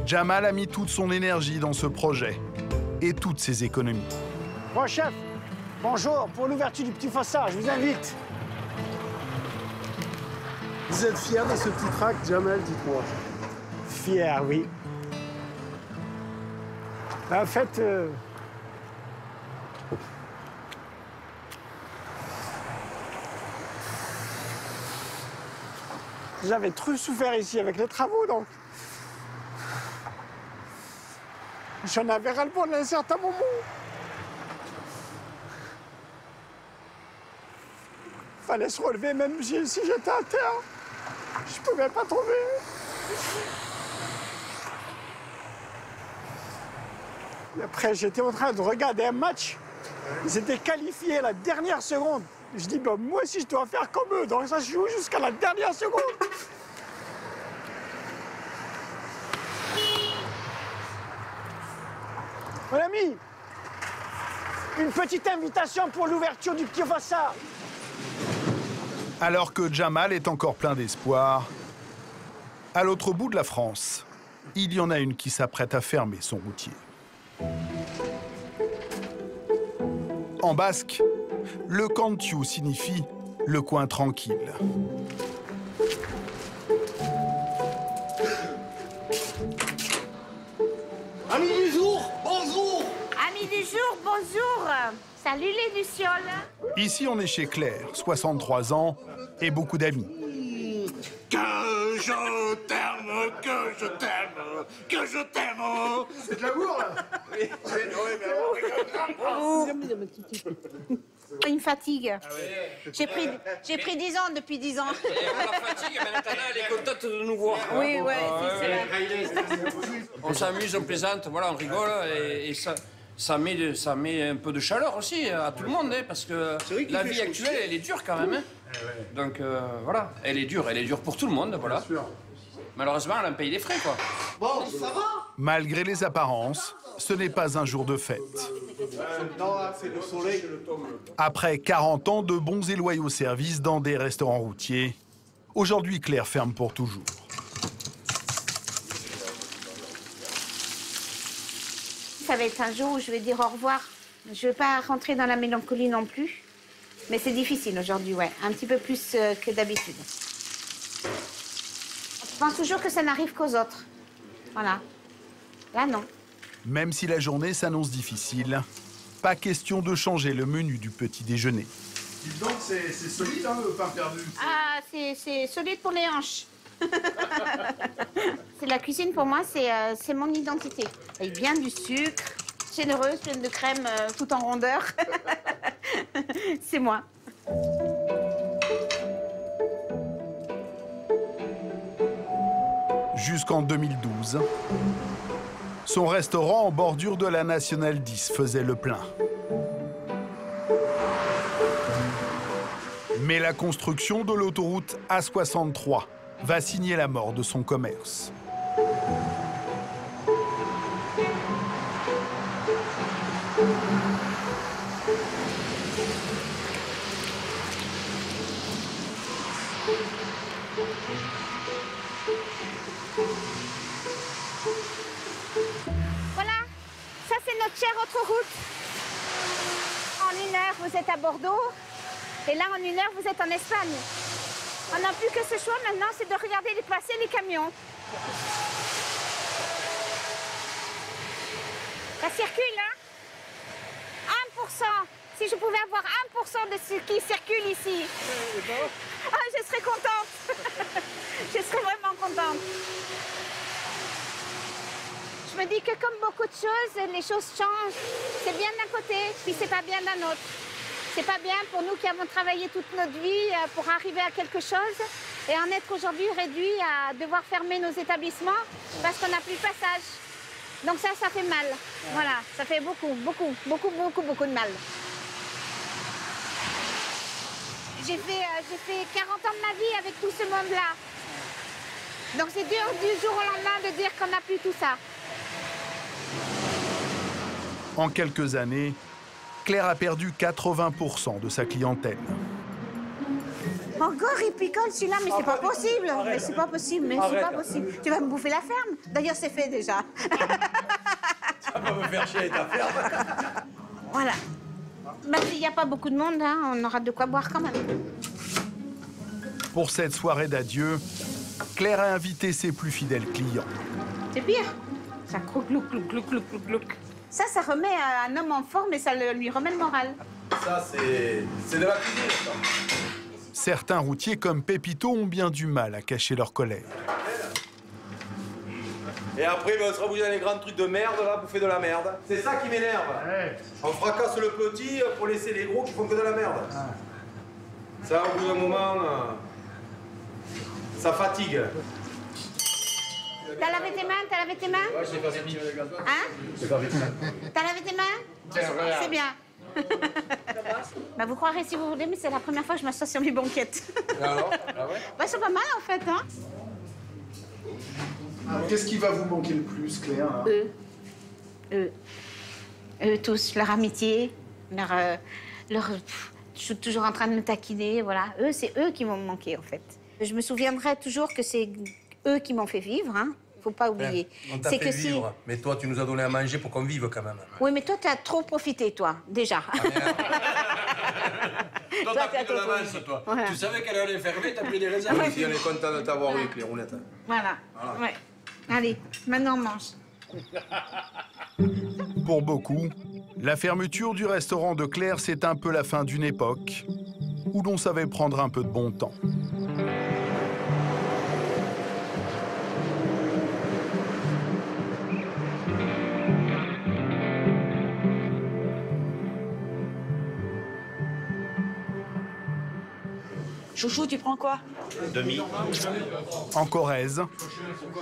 Jamal a mis toute son énergie dans ce projet et toutes ses économies. Grand chef, bonjour, pour l'ouverture du Petit Fossard, je vous invite. Vous êtes fier de ce petit tract, Jamal, dites-moi. Fier, oui. En fait, j'avais trop souffert ici avec les travaux, donc j'en avais ras-le-bol à un certain moment. Fallait se relever, même si j'étais à terre. Je pouvais pas trouver. Et après, j'étais en train de regarder un match. Ils étaient qualifiés à la dernière seconde. Je dis, bah, moi aussi, je dois faire comme eux. Donc ça, je joue jusqu'à la dernière seconde. Mon ami, une petite invitation pour l'ouverture du Petit Fossard. Alors que Jamal est encore plein d'espoir, à l'autre bout de la France, il y en a une qui s'apprête à fermer son routier. En basque, le Cantiu signifie le coin tranquille. Amis du jour, bonjour. Amis du jour, bonjour. Salut les lucioles. Ici, on est chez Claire, 63 ans, et beaucoup d'amis. Que je t'aime, que je t'aime, que je t'aime. C'est de l'amour, là. Oui, Il me fatigue. J'ai pris 10 ans depuis 10 ans. On la fatigue, mais maintenant elle est contente de nous voir. Oui, ouais, c'est vrai. On s'amuse, on plaisante, voilà, on rigole et ça met un peu de chaleur aussi à tout le monde, hein, parce que la vie actuelle, elle est dure quand même. Hein. Donc voilà, elle est dure pour tout le monde, voilà. Malheureusement, elle en paye des frais, quoi. Bon, ça va? Malgré les apparences, ce n'est pas un jour de fête. Non, c'est le soleil. Après 40 ans de bons et loyaux services dans des restaurants routiers, aujourd'hui Claire ferme pour toujours. Ça va être un jour où je vais dire au revoir. Je ne veux pas rentrer dans la mélancolie non plus. Mais c'est difficile aujourd'hui, ouais. Un petit peu plus que d'habitude. Je pense toujours que ça n'arrive qu'aux autres. Voilà. Là, non. Même si la journée s'annonce difficile, pas question de changer le menu du petit déjeuner. Dites donc, c'est solide, hein, le pain perdu. Ah, c'est solide pour les hanches. C'est la cuisine, pour moi, c'est mon identité. Avec bien du sucre, généreuse, pleine de crème, tout en rondeur. C'est moi. Jusqu'en 2012, son restaurant en bordure de la Nationale 10 faisait le plein. Mais la construction de l'autoroute A63 va signer la mort de son commerce. Voilà, ça c'est notre chère autoroute. En 1 heure, vous êtes à Bordeaux. Et là, en 1 heure, vous êtes en Espagne. On n'a plus que ce choix maintenant, c'est de regarder passer les camions. Ça circule, hein? 1%. Si je pouvais avoir 1% de ce qui circule ici, ah, je serais contente. Je serais vraiment contente. Je me me dis que comme beaucoup de choses, les choses changent. C'est bien d'un côté, puis c'est pas bien d'un autre. C'est pas bien pour nous qui avons travaillé toute notre vie pour arriver à quelque chose et en être aujourd'hui réduit à devoir fermer nos établissements parce qu'on n'a plus de passage. Donc ça fait mal. Voilà, ça fait beaucoup de mal. J'ai fait 40 ans de ma vie avec tout ce monde-là. Donc c'est dur du jour au lendemain de dire qu'on n'a plus tout ça. En quelques années, Claire a perdu 80% de sa clientèle. Encore, il picole celui-là, mais c'est pas possible. Mais c'est pas possible, mais c'est pas possible. Tu vas me bouffer la ferme. D'ailleurs, c'est fait déjà. Ça va me faire chier ta ferme. Voilà. Bah, s'il n'y a pas beaucoup de monde, hein, on aura de quoi boire quand même. Pour cette soirée d'adieu, Claire a invité ses plus fidèles clients. C'est pire. Ça croque, clouc, clouc, clouc, clouc, clouc, clouc. Ça remet un homme en forme et ça lui remet le moral. Ça, c'est de la cuisine, ça. Certains routiers comme Pépito ont bien du mal à cacher leur colère. Et après, on sera bouger dans les grands trucs de merde, là, bouffer de la merde. C'est ça qui m'énerve. Ouais. On fracasse le petit pour laisser les gros qui font que de la merde. Ouais. Ça, au bout d'un moment, ça fatigue. T'as lavé tes mains? T'as lavé tes mains? Ouais, j'ai pas fini. Hein? J'ai pas fini. T'as lavé tes mains? C'est bien. Bah, vous croirez si vous voulez, mais c'est la première fois que je m'assois sur mes banquettes. Alors? Ah ouais? Bah, c'est pas mal en fait, hein? Qu'est-ce qui va vous manquer le plus, Claire? Eux tous, leur amitié, je suis toujours en train de me taquiner, voilà. C'est eux qui vont me manquer en fait. Je me souviendrai toujours que c'est eux qui m'ont fait vivre, hein. Faut pas oublier. On t'a fait vivre, mais toi, tu nous as donné à manger pour qu'on vive quand même. Oui, mais toi, t'as trop profité, toi, déjà. Toi, t'as pris de l'avance, toi. Voilà. Tu savais qu'elle allait fermer, t'as pris des réserves. Oui, si on est content de t'avoir eu, Clairounette. Voilà. Ouais. Allez, maintenant on mange. Pour beaucoup, la fermeture du restaurant de Claire, c'est un peu la fin d'une époque où l'on savait prendre un peu de bon temps. Chouchou, tu prends quoi? Demi. En Corrèze,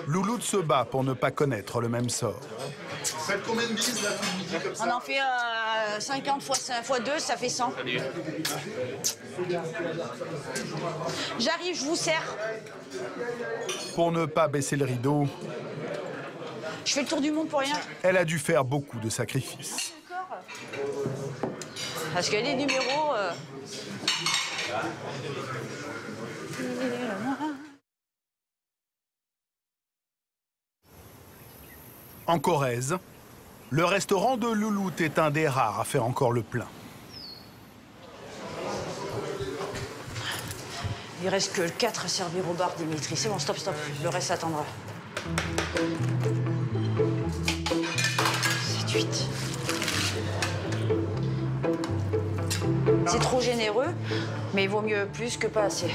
Louloute se bat pour ne pas connaître le même sort. Vous faites combien de bises là tout le midi comme ça? On en fait 50 x 2, ça fait 100. J'arrive, je vous sers. Pour ne pas baisser le rideau, Je fais le tour du monde pour rien. elle a dû faire beaucoup de sacrifices. Parce qu'il y a des numéros... En Corrèze, le restaurant de Louloute est un des rares à faire encore le plein. Il reste que 4 à servir au bar, Dimitri. C'est bon, stop, stop. Le reste attendra. 7, 8. C'est trop généreux, mais il vaut mieux plus que pas assez.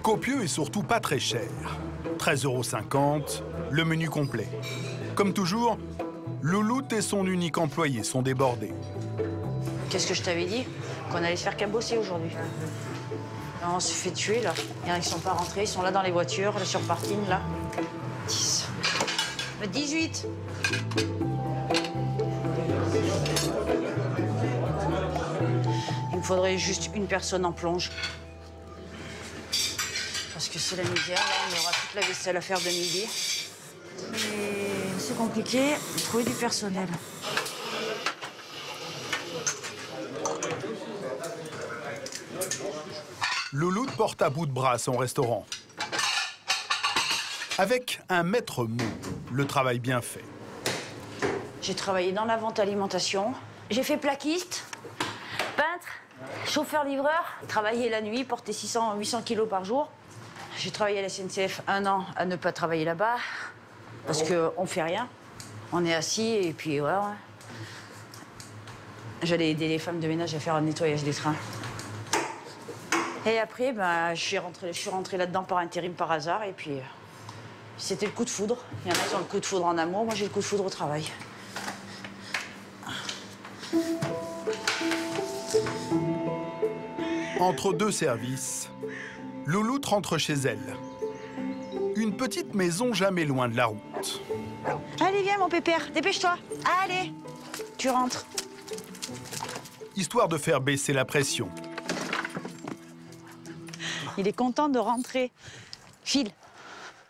Copieux et surtout pas très cher. 13,50 €, le menu complet. Comme toujours, Louloute et son unique employé sont débordés. Qu'est-ce que je t'avais dit? Qu'on allait se faire cabosser aujourd'hui. On se fait tuer, là. Il y en a qui sont pas rentrés, ils sont là dans les voitures, là, sur le parking, là. 10. 18. Il me faudrait juste une personne en plonge. Parce que c'est la misère, là, on aura toute la vaisselle à faire de midi. Et c'est compliqué de trouver du personnel. Louloute porte à bout de bras son restaurant. Avec un maître mot, le travail bien fait. J'ai travaillé dans la vente alimentation. J'ai fait plaquiste, peintre, chauffeur-livreur, travaillé la nuit, porté 600-800 kilos par jour. J'ai travaillé à la SNCF 1 an à ne pas travailler là-bas, parce qu'on fait rien. On est assis et puis voilà. J'allais aider les femmes de ménage à faire un nettoyage des trains. Et après, ben, je suis rentrée là-dedans par intérim, par hasard, et puis C'était le coup de foudre. Il y en a qui ont le coup de foudre en amour, moi j'ai le coup de foudre au travail. Entre deux services, Louloute rentre chez elle. Une petite maison jamais loin de la route. Allez, viens, mon pépère, dépêche-toi. Allez, tu rentres. Histoire de faire baisser la pression. Il est content de rentrer. File.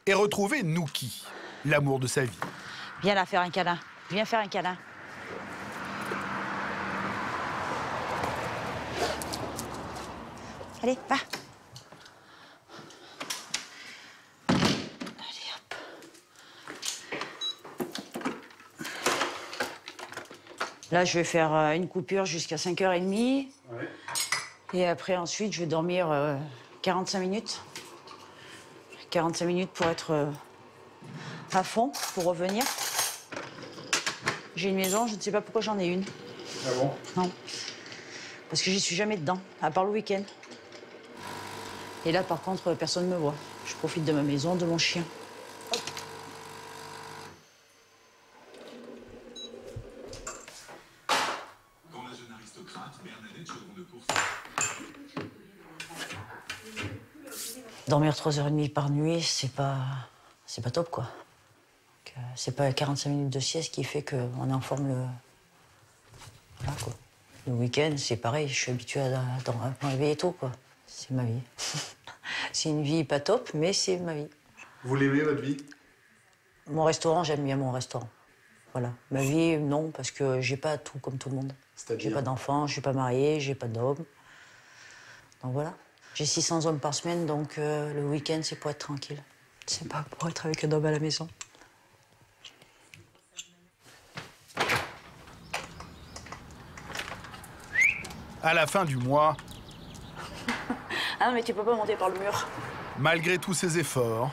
Et retrouver Nouki, l'amour de sa vie. Viens là faire un câlin. Viens faire un câlin. Allez, va. Allez, hop. Là, je vais faire une coupure jusqu'à 5h30. Ouais. Et après, ensuite, je vais dormir 45 minutes. 45 minutes pour être à fond, pour revenir. J'ai une maison, je ne sais pas pourquoi j'en ai une. Ah bon? Non. Parce que j'y suis jamais dedans, à part le week-end. Et là, par contre, personne ne me voit. Je profite de ma maison, de mon chien. Hop. Quand la jeune aristocrate, Bernadette Chaudron de Courcy. Dormir 3h30 par nuit, c'est pas top, quoi. C'est pas 45 minutes de sieste qui fait qu'on est en forme le... Voilà, quoi. Le week-end, c'est pareil, je suis habituée à me réveiller tôt, quoi. C'est ma vie. C'est une vie pas top, mais c'est ma vie. Vous l'aimez, votre vie? Mon restaurant, j'aime bien mon restaurant. Voilà. Ma vie, non, parce que j'ai pas tout comme tout le monde. J'ai pas d'enfants, je suis pas mariée, j'ai pas d'homme. Donc voilà. J'ai 600 hommes par semaine, donc le week-end, c'est pour être tranquille. C'est pas pour être avec un homme à la maison. À la fin du mois... Ah, mais tu peux pas monter par le mur. Malgré tous ses efforts,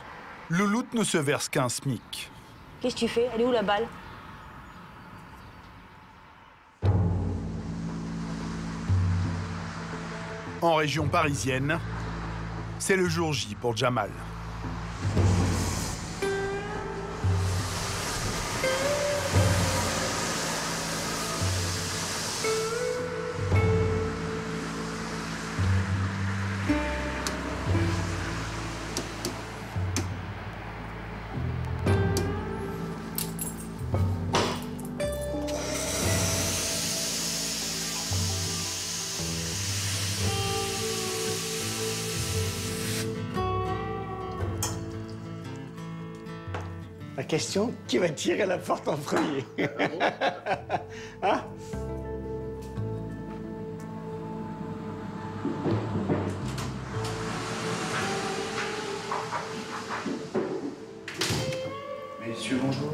Louloute ne se verse qu'un SMIC. Qu'est-ce que tu fais? Elle est où la balle? En région parisienne, c'est le jour J pour Jamal. La question, qui va tirer la porte en premier? Hein? Messieurs, bonjour.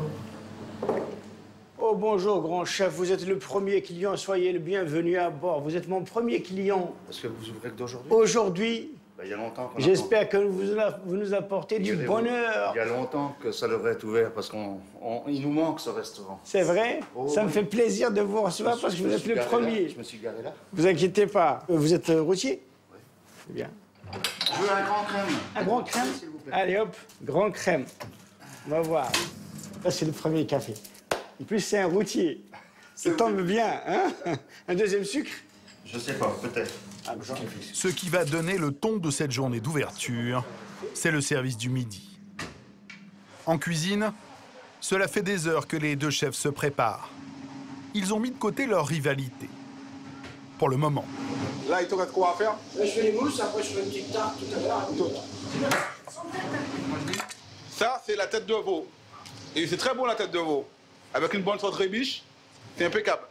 Oh, bonjour, grand chef. Vous êtes le premier client. Soyez le bienvenu à bord. Vous êtes mon premier client. Parce que vous ouvrez que d'aujourd'hui? Aujourd'hui. Il y a longtemps qu'on J'espère que vous nous apportez du bonheur. Il y a longtemps que ça devrait être ouvert parce qu'il nous manque ce restaurant. C'est vrai? Oh, ça me oui. fait plaisir de vous recevoir parce que vous êtes le premier. Je me suis garé là. Vous inquiétez pas. Vous êtes routier? Oui. C'est bien. Je veux un grand crème. Un grand crème? S'il vous plaît. Allez hop, grand crème. On va voir. Ça, c'est le premier café. En plus, c'est un routier. Ça tombe bien, hein? Un deuxième sucre? Je sais pas, peut-être. Ce qui va donner le ton de cette journée d'ouverture, c'est le service du midi. En cuisine, cela fait des heures que les deux chefs se préparent. Ils ont mis de côté leur rivalité. Pour le moment. Là, il te reste quoi à faire? Là, je fais les mousses, après je fais une petite tarte tout à l'heure. Ça, c'est la tête de veau. Et c'est très bon, la tête de veau. Avec une bonne sauce rébiche, c'est impeccable.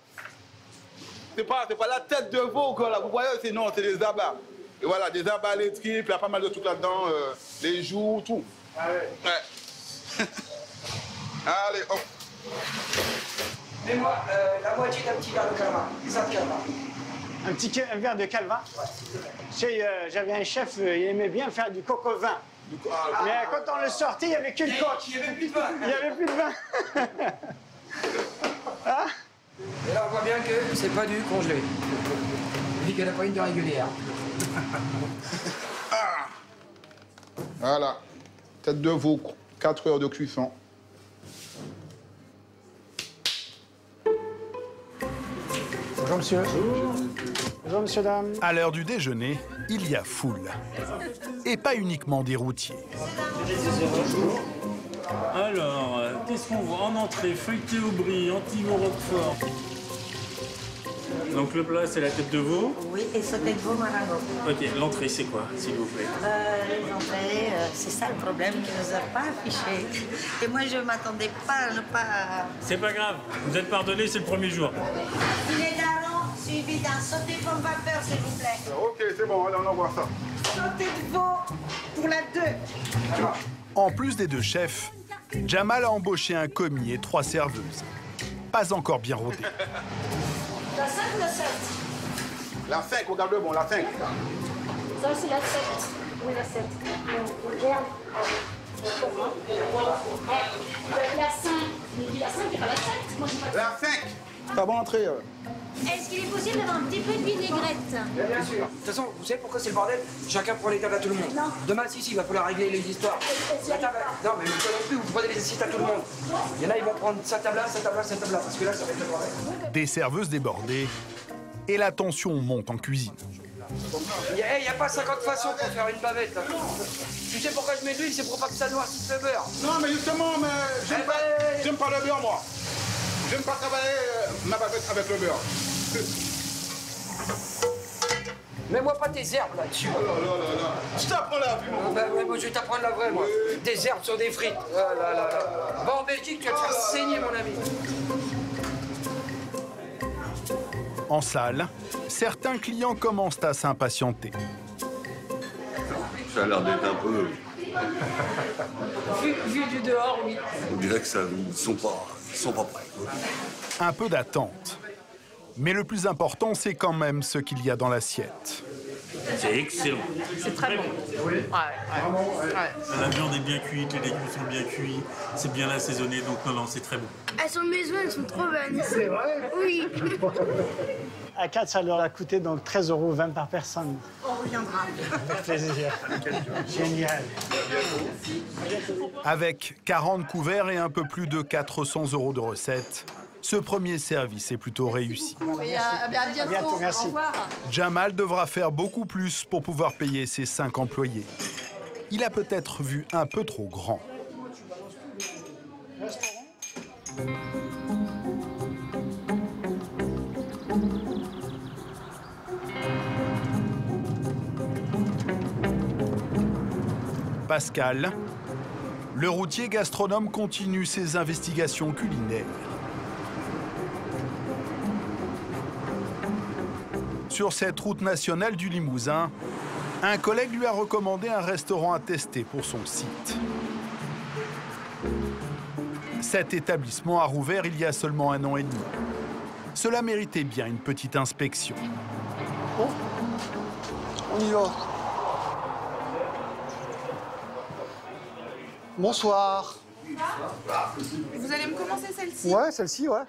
C'est pas la tête de veau, quoi, là. Vous voyez, c'est des abats. Et voilà, des abats, les tripes, il y a pas mal de trucs là-dedans, les joues, tout. Ah ouais. Ouais. Allez, hop. Mets-moi la moitié d'un petit verre de calva. Ça de calva. Un verre de calva? Ouais. J'avais un chef, il aimait bien faire du coq au vin. Mais quand on le sortait, il n'y avait qu'une coque. Il n'y avait plus de vin. Il n'y avait plus de vin. Hein? Et là, on voit bien que c'est pas du congelé. Vu qu'elle n'a pas une de régulière. Voilà. Tête de veau 4 heures de cuisson. Bonjour monsieur. Bonjour monsieur, dame. À l'heure du déjeuner, il y a foule. Et pas uniquement des routiers. Alors, qu'est-ce qu'on voit en entrée? Feuilleté au brie, antimo roquefort. Donc le plat, c'est la tête de veau. Oui, et sauté de veau maragon. Ok, l'entrée, c'est quoi, s'il vous plaît? Les entrées, c'est ça le problème qui nous a pas affiché. Et moi, je m'attendais pas à ne pas... C'est pas grave, vous êtes pardonné, c'est le premier jour. Filet d'aran suivi d'un sauté pomme vapeur, s'il vous plaît. Ok, c'est bon, allez, on envoie ça. Sauté de veau pour la 2. En plus des 2 chefs, Jamal a embauché un commis et 3 serveuses. Pas encore bien rodées. La 5 ou la 7? La 5, regarde le bon, la 5. Ça, c'est la 7. Oui, la 7. Regarde. La 5. Il dit la 5 et pas la 7. Moi, je dis pas la 5. T'as bon entrée. Est-ce qu'il est possible d'avoir un petit peu de vinaigrette? Bien sûr. De toute façon, vous savez pourquoi c'est le bordel? Chacun prend les tables à tout le monde. Non. Demain, si, il va falloir régler les histoires. La table... Non, mais toi non plus, vous prenez les assiettes à tout le monde. Il y en a, ils vont prendre sa table là, sa table là, sa table là. Parce que là, ça va être le bordel. Des serveuses débordées et la tension monte en cuisine. Il n'y a pas 50 façons pour faire une bavette. Hein. Tu sais pourquoi je mets de l'huile? C'est pour pas que ça noircisse le beurre. Non, mais justement, j'aime pas le beurre, moi. J'aime pas travailler ma bavette avec le beurre. Mets-moi pas tes herbes là-dessus. Oh là là là là. Je t'apprends la vie, moi. Moi, je vais t'apprendre la vraie, moi. Des herbes sur des frites. Oh là là là. Va en Belgique, tu vas te faire saigner, mon ami. En salle, certains clients commencent à s'impatienter. Ça a l'air d'être un peu... Vu du dehors, oui. On dirait que ça, ils sont pas prêts. Un peu d'attente. Mais le plus important, c'est quand même ce qu'il y a dans l'assiette. C'est excellent. C'est très bon. Oui. Ouais. La viande est bien cuite, les légumes sont bien cuits, c'est bien assaisonné, donc non, c'est très bon. Elles sont maison, elles sont trop bonnes. C'est vrai? Oui. À 4, ça leur a coûté donc 13,20 € par personne. On reviendra. Avec plaisir. Génial. Avec 40 couverts et un peu plus de 400 € de recettes, ce premier service est plutôt réussi. Et à bientôt. Merci. Au revoir. Jamal devra faire beaucoup plus pour pouvoir payer ses 5 employés. Il a peut-être vu un peu trop grand. Pascal, le routier gastronome, continue ses investigations culinaires. Sur cette route nationale du Limousin, un collègue lui a recommandé un restaurant à tester pour son site. Cet établissement a rouvert il y a seulement 1 an et demi. Cela méritait bien une petite inspection. Bon, on y va. Bonsoir. Vous allez me commencer celle-ci? Ouais, celle-ci, ouais.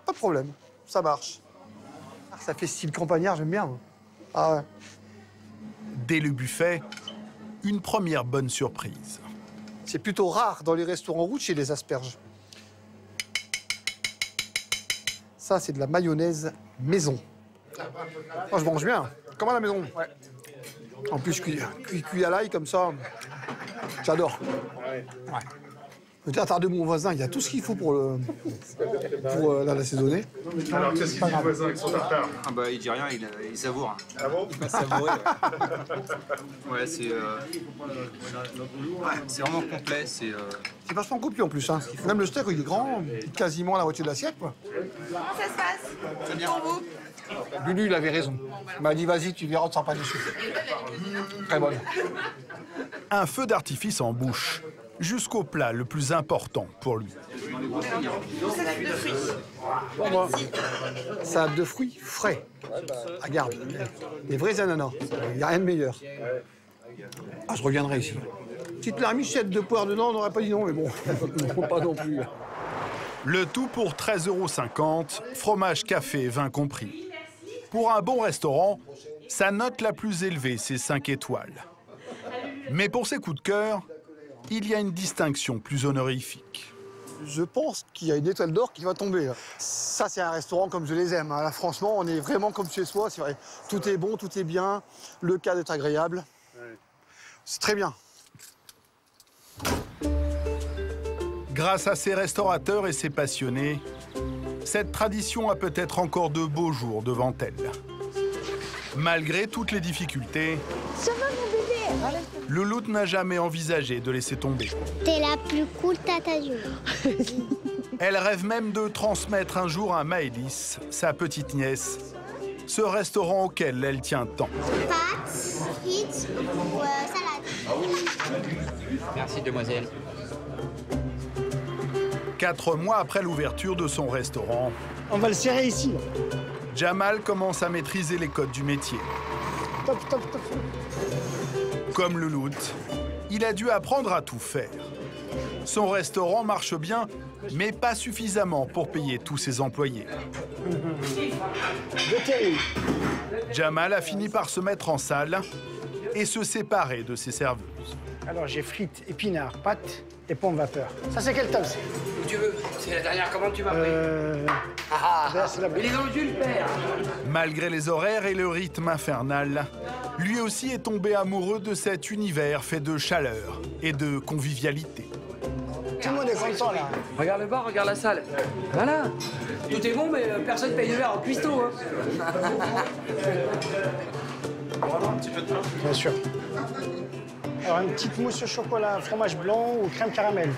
Pas de problème, ça marche. Ah, ça fait style campagnard, j'aime bien. Ah ouais. Dès le buffet, une première bonne surprise. C'est plutôt rare dans les restaurants routes chez les asperges. Ça, c'est de la mayonnaise maison. Moi, je mange bien, comme à la maison. Ouais. En plus, cuit à l'ail comme ça, j'adore. Ouais. Le tartare de mon voisin, il y a tout ce qu'il faut pour l'assaisonner. Alors, qu'est-ce qu'il dit le voisin avec son tartare? Ah bah, il dit rien, il savoure. Ah bon? Il va savourer. Ouais, c'est vraiment complet. C'est vachement copieux en plus. Hein. Même le steak, il est grand, quasiment à la moitié de l'assiette. Comment ça se passe? Très bien. Pour vous? Lulu, il avait raison. Il m'a dit, vas-y, tu verras, tu ne seras pas déçu. Très bonne. Un feu d'artifice en bouche, jusqu'au plat le plus important pour lui. Salade de fruits. Pour moi, salade de fruits frais. Regarde, des vrais ananas. Il n'y a rien de meilleur. Ah, je reviendrai ici. Petite larmichette de poire dedans, on n'aurait pas dit non, mais bon, pas non plus. Le tout pour 13,50 €, fromage, café, vin compris. Pour un bon restaurant, sa note la plus élevée, c'est 5 étoiles. Mais pour ses coups de cœur, il y a une distinction plus honorifique. Je pense qu'il y a une étoile d'or qui va tomber. Là. Ça, c'est un restaurant comme je les aime. Hein. Là, franchement, on est vraiment comme chez soi. C'est vrai. Tout est bon, tout est bien. Le cadre est agréable. Ouais. C'est très bien. Grâce à ces restaurateurs et ces passionnés, cette tradition a peut-être encore de beaux jours devant elle. Malgré toutes les difficultés, Ça va, mon bébé? Louloute n'a jamais envisagé de laisser tomber. T'es la plus cool tata du monde. Elle rêve même de transmettre un jour à Maëlys, sa petite nièce, ce restaurant auquel elle tient tant. Pâtes, frites ou salade. Merci, demoiselle. 4 mois après l'ouverture de son restaurant, On va le serrer ici. Jamal commence à maîtriser les codes du métier. Top, top, top. Comme Louloute, il a dû apprendre à tout faire. Son restaurant marche bien, mais pas suffisamment pour payer tous ses employés. Jamal a fini par se mettre en salle et se séparer de ses serveuses. Alors j'ai frites, épinards, pâtes et pommes vapeur. Ça c'est quel top? Tu veux? C'est la dernière commande que tu m'as pris. Il est dans le jus, le père. Malgré les horaires et le rythme infernal, lui aussi est tombé amoureux de cet univers fait de chaleur et de convivialité. Tout le monde est content là. Regarde le bar, regarde la salle. Voilà. Tout est bon, mais personne paye le verre en cuistot. Hein. Voilà, un petit peu de pain. Bien sûr. Alors une petite mousse au chocolat, fromage blanc ou crème caramel.